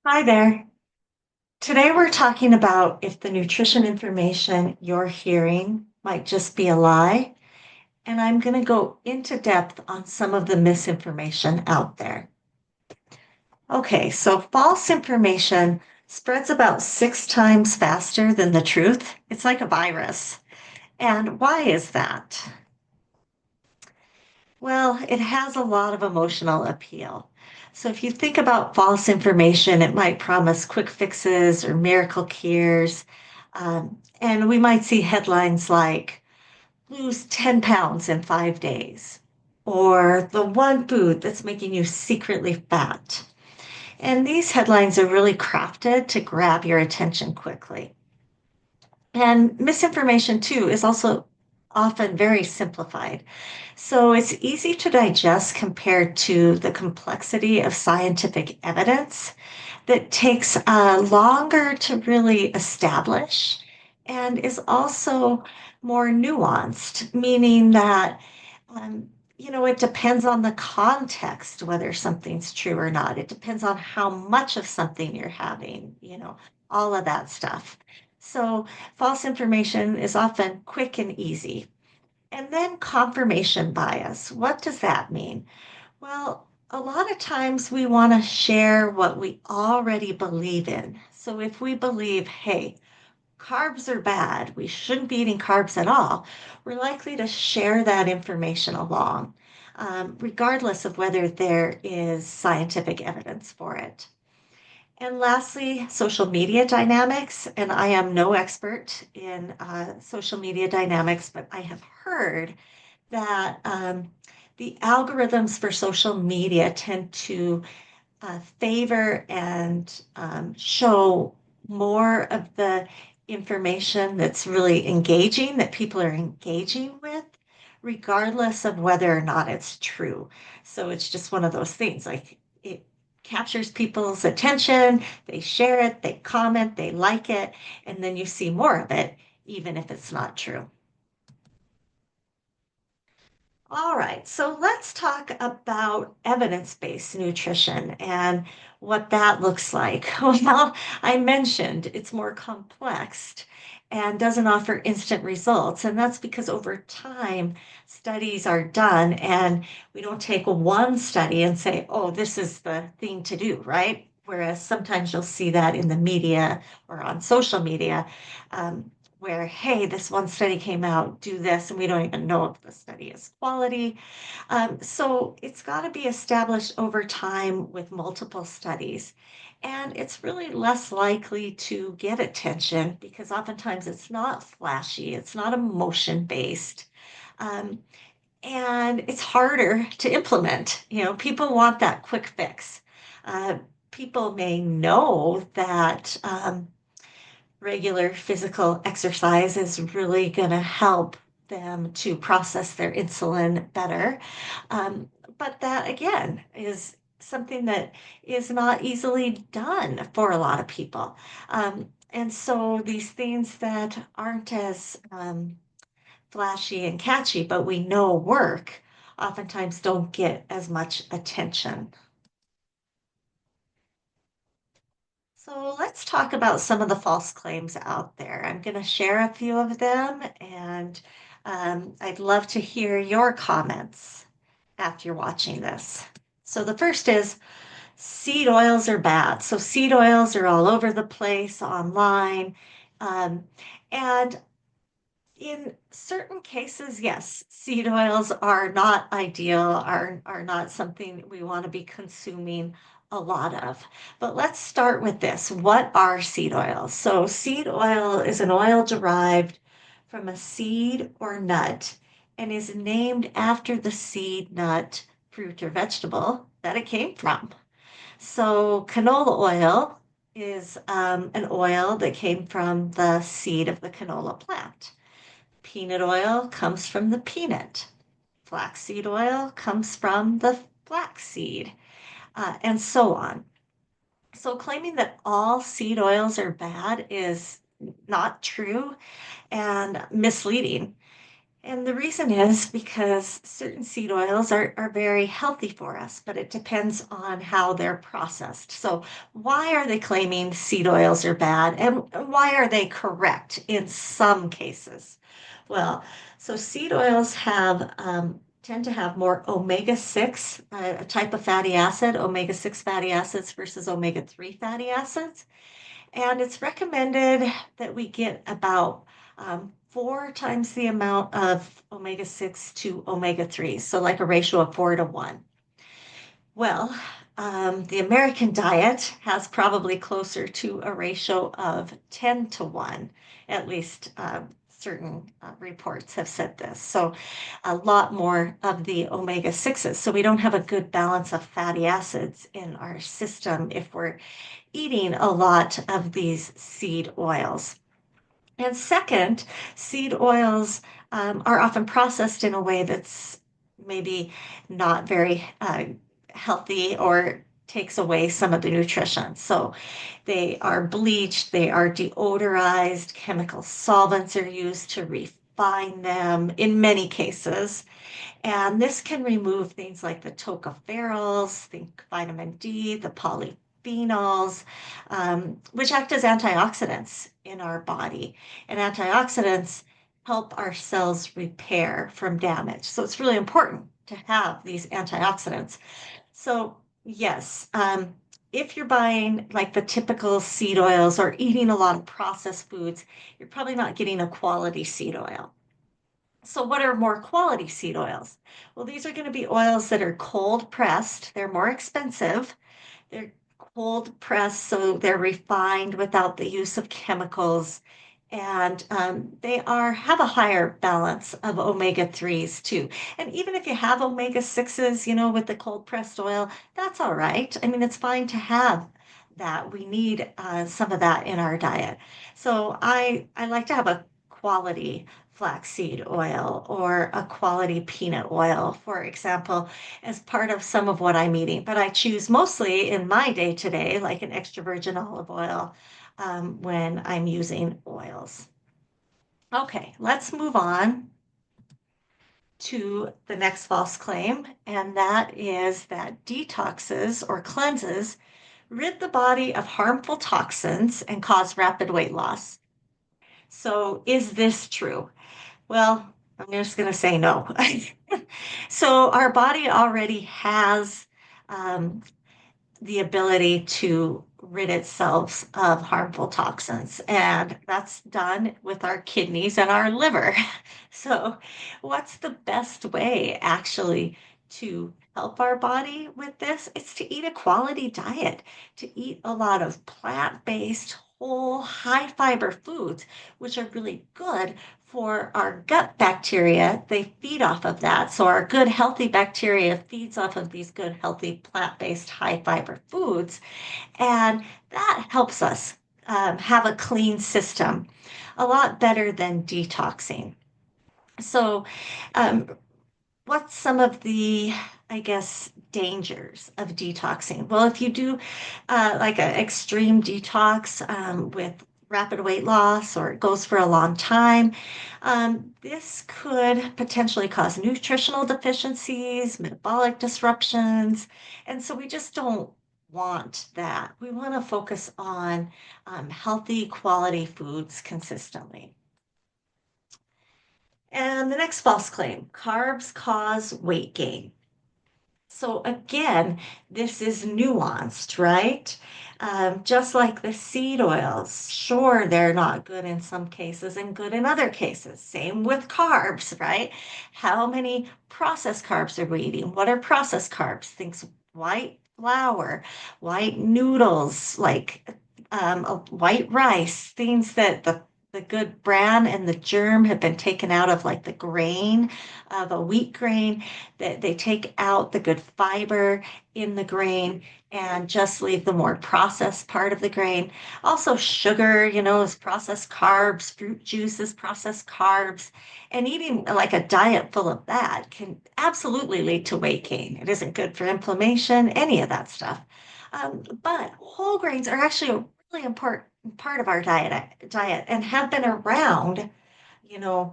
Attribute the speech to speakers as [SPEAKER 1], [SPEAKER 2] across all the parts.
[SPEAKER 1] Hi there. Today we're talking about if the nutrition information you're hearing might just be a lie, and I'm going to go into depth on some of the misinformation out there. Okay, so false information spreads about 6 times faster than the truth. It's like a virus. And why is that? Well, it has a lot of emotional appeal. So if you think about false information, it might promise quick fixes or miracle cures. And we might see headlines like lose 10 pounds in 5 days, or the one food that's making you secretly fat. And these headlines are really crafted to grab your attention quickly. And misinformation, too, is also often very simplified. So it's easy to digest compared to the complexity of scientific evidence that takes longer to really establish and is also more nuanced, meaning that, um, it depends on the context whether something's true or not. It depends on how much of something you're having, all of that stuff. So false information is often quick and easy. And then confirmation bias. What does that mean? Well, a lot of times we want to share what we already believe in. So if we believe, hey, carbs are bad, we shouldn't be eating carbs at all, we're likely to share that information along, regardless of whether there is scientific evidence for it. And lastly, social media dynamics. And I am no expert in social media dynamics, but I have heard that the algorithms for social media tend to favor and show more of the information that's really engaging, that people are engaging with, regardless of whether or not it's true. So it's just one of those things like it captures people's attention, they share it, they comment, they like it, and then you see more of it, even if it's not true. All right, so let's talk about evidence-based nutrition and what that looks like. Well, I mentioned it's more complex and doesn't offer instant results, and that's because over time, studies are done, and we don't take one study and say, oh, this is the thing to do, right? Whereas sometimes you'll see that in the media or on social media. Where, hey, this one study came out, do this, and we don't even know if the study is quality. So it's got to be established over time with multiple studies. And it's really less likely to get attention because oftentimes it's not flashy, it's not emotion based. Um, and it's harder to implement. People want that quick fix. Uh, People may know that regular physical exercise is really going to help them to process their insulin better. Um, but that, again, is something that is not easily done for a lot of people. And so these things that aren't as flashy and catchy, but we know work, oftentimes don't get as much attention. So let's talk about some of the false claims out there. I'm going to share a few of them, and I'd love to hear your comments after you're watching this. So the first is seed oils are bad. So seed oils are all over the place online. Um, and in certain cases, yes, seed oils are not ideal, are not something we want to be consuming a lot of. But let's start with this. What are seed oils? So seed oil is an oil derived from a seed or nut and is named after the seed, nut, fruit, or vegetable that it came from. So canola oil is an oil that came from the seed of the canola plant. Peanut oil comes from the peanut. Flaxseed oil comes from the flaxseed, and so on. So claiming that all seed oils are bad is not true and misleading. And the reason is because certain seed oils are very healthy for us, but it depends on how they're processed. So, why are they claiming seed oils are bad, and why are they correct in some cases? Well, so seed oils tend to have more omega-6, a type of fatty acid, omega-6 fatty acids versus omega-3 fatty acids. And it's recommended that we get about 4 times the amount of omega-6 to omega-3, so like a ratio of 4 to 1. Well, the American diet has probably closer to a ratio of 10 to 1, at least certain reports have said this. So, a lot more of the omega 6s. So, we don't have a good balance of fatty acids in our system if we're eating a lot of these seed oils. And second, seed oils are often processed in a way that's maybe not very healthy or takes away some of the nutrition. So they are bleached, they are deodorized, chemical solvents are used to refine them in many cases. And this can remove things like the tocopherols, think vitamin D, the polyphenols, which act as antioxidants in our body. And antioxidants help our cells repair from damage. So it's really important to have these antioxidants. So, yes, if you're buying like the typical seed oils or eating a lot of processed foods, you're probably not getting a quality seed oil. So, what are more quality seed oils? Well, these are going to be oils that are cold pressed. They're more expensive. They're cold pressed, so they're refined without the use of chemicals. And they are have a higher balance of omega 3s too. And even if you have omega 6s, with the cold pressed oil, that's all right. I mean, it's fine to have that. We need some of that in our diet. So I like to have a quality flaxseed oil or a quality peanut oil, for example, as part of some of what I'm eating. But I choose mostly in my day to day, like an extra virgin olive oil when I'm using oils. Okay, let's move on to the next false claim, and that is that detoxes or cleanses rid the body of harmful toxins and cause rapid weight loss. So, is this true? Well, I'm just going to say no. So, our body already has um, the ability to rid itself of harmful toxins, and that's done with our kidneys and our liver. So, what's the best way actually to help our body with this? It's to eat a quality diet, to eat a lot of plant based, whole, high fiber foods, which are really good for our gut bacteria. They feed off of that. So, our good, healthy bacteria feeds off of these good, healthy, plant based, high fiber foods. And that helps us have a clean system a lot better than detoxing. So, um, what's some of the, I guess, dangers of detoxing? Well, if you do like an extreme detox with rapid weight loss or it goes for a long time, this could potentially cause nutritional deficiencies, metabolic disruptions. And so we just don't want that. We want to focus on healthy, quality foods consistently. And the next false claim, carbs cause weight gain. So again, this is nuanced, right? Just like the seed oils, sure, they're not good in some cases and good in other cases. Same with carbs, right? How many processed carbs are we eating? What are processed carbs? Things white flour, white noodles, like white rice, things that the good bran and the germ have been taken out of, like the grain of a wheat grain, that they take out the good fiber in the grain and just leave the more processed part of the grain. Also, sugar, is processed carbs, fruit juice is processed carbs, and eating like a diet full of that can absolutely lead to weight gain. It isn't good for inflammation, any of that stuff. But whole grains are actually a really important part of our diet and have been around, you know,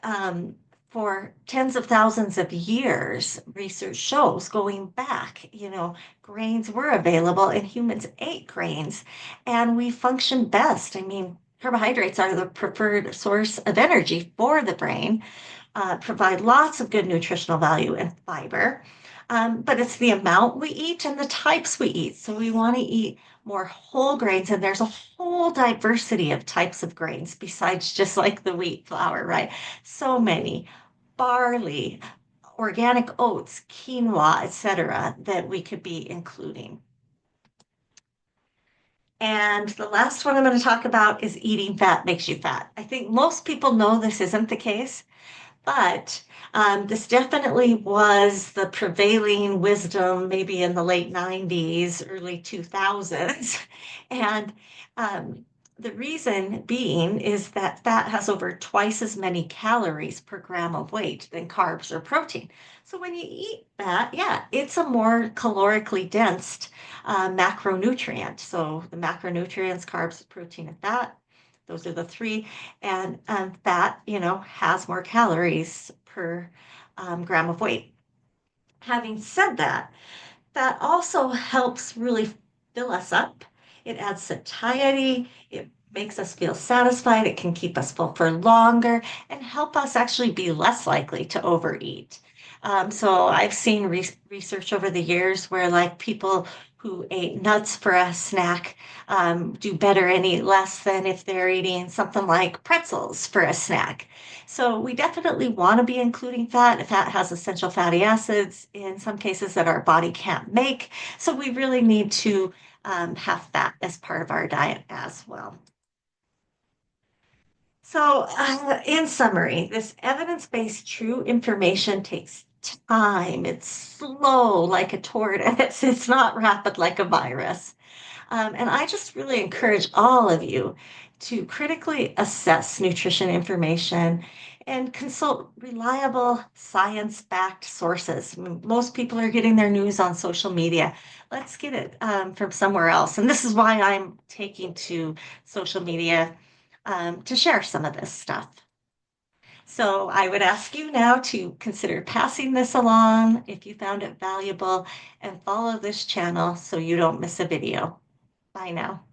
[SPEAKER 1] um, for tens of thousands of years, research shows going back, grains were available and humans ate grains and we function best. I mean, carbohydrates are the preferred source of energy for the brain, provide lots of good nutritional value and fiber. But it's the amount we eat and the types we eat. So we want to eat more whole grains, and there's a whole diversity of types of grains besides just like the wheat flour, right? So many barley, organic oats, quinoa, etc., that we could be including. And the last one I'm going to talk about is eating fat makes you fat. I think most people know this isn't the case, but this definitely was the prevailing wisdom maybe in the late 90s, early 2000s. And um, the reason being is that fat has over twice as many calories per gram of weight than carbs or protein. So when you eat fat, yeah, it's a more calorically dense macronutrient. So the macronutrients, carbs, protein, and fat, those are the three. And fat, has more calories per gram of weight. Having said that, that also helps really fill us up. It adds satiety. It makes us feel satisfied. It can keep us full for longer and help us actually be less likely to overeat. So I've seen research over the years where like people who ate nuts for a snack do better and eat less than if they're eating something like pretzels for a snack. So we definitely want to be including fat. Fat has essential fatty acids in some cases that our body can't make. So we really need to have fat as part of our diet as well. So, in summary, this evidence-based true information takes time. It's slow like a tortoise. It's not rapid like a virus. And I just really encourage all of you to critically assess nutrition information and consult reliable science backed sources. I mean, most people are getting their news on social media. Let's get it from somewhere else. And this is why I'm taking to social media to share some of this stuff. So I would ask you now to consider passing this along if you found it valuable and follow this channel so you don't miss a video. Bye now.